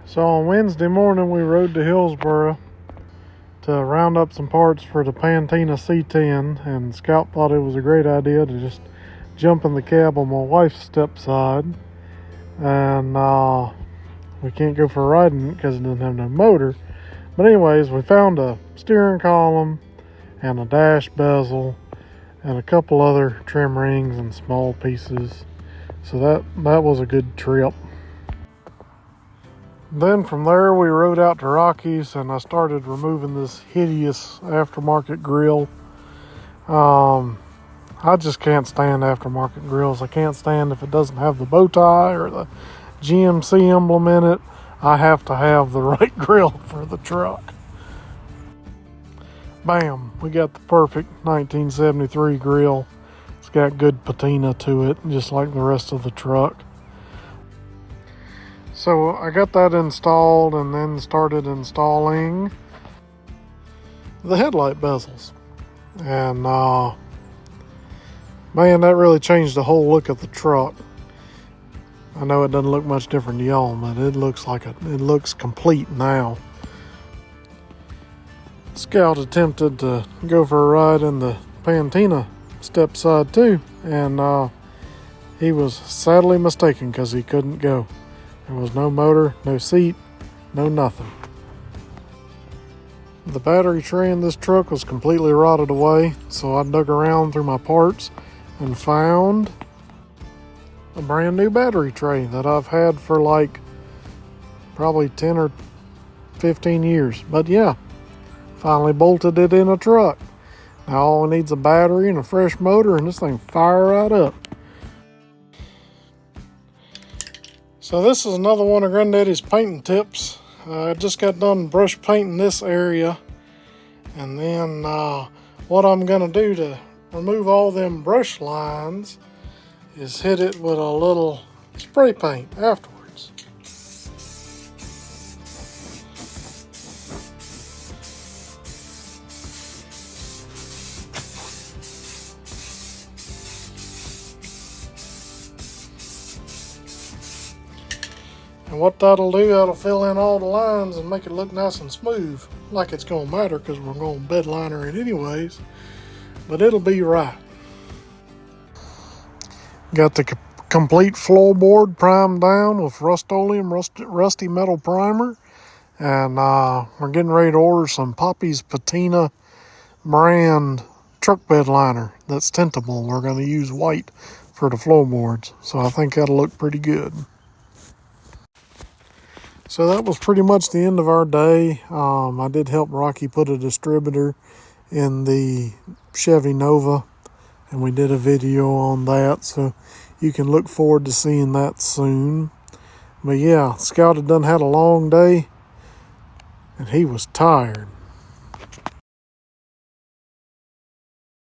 So on Wednesday morning, we rode to Hillsboro to round up some parts for the Pantina C10, and Scout thought it was a great idea to just jump in the cab on my wife's stepside. And we can't go for a ride in it because it doesn't have no motor. But anyways, we found a steering column and a dash bezel and a couple other trim rings and small pieces. So that was a good trip. Then from there we rode out to Rockies and I started removing this hideous aftermarket grill. I just can't stand aftermarket grills. I can't stand if it doesn't have the bow tie or the GMC emblem in it. I have to have the right grill for the truck. Bam, we got the perfect 1973 grill. It's got good patina to it, just like the rest of the truck. So I got that installed and then started installing the headlight bezels. And man, that really changed the whole look of the truck. I know it doesn't look much different to y'all, but it looks complete now. Scout attempted to go for a ride in the Pantina stepside too, and he was sadly mistaken because he couldn't go. There was no motor, no seat, no nothing. The battery tray in this truck was completely rotted away, so I dug around through my parts and found a brand new battery tray that I've had for like probably 10 or 15 years. But yeah, finally bolted it in a truck. Now all it needs is a battery and a fresh motor and this thing fire right up. So this is another one of Granddaddy's painting tips. I just got done brush painting this area, and then what I'm gonna do to remove all them brush lines is hit it with a little spray paint afterwards. And what that'll do, that'll fill in all the lines and make it look nice and smooth. Like it's gonna matter because we're gonna bed liner it anyways, but it'll be right. Got the complete floorboard primed down with Rust-Oleum rusty metal primer, and we're getting ready to order some Poppy's Patina brand truck bed liner that's tintable. We're gonna use white for the floorboards, so I think that'll look pretty good. So that was pretty much the end of our day. I did help Rocky put a distributor in the Chevy Nova, and we did a video on that, so you can look forward to seeing that soon. But yeah, Scout had done had a long day, and he was tired.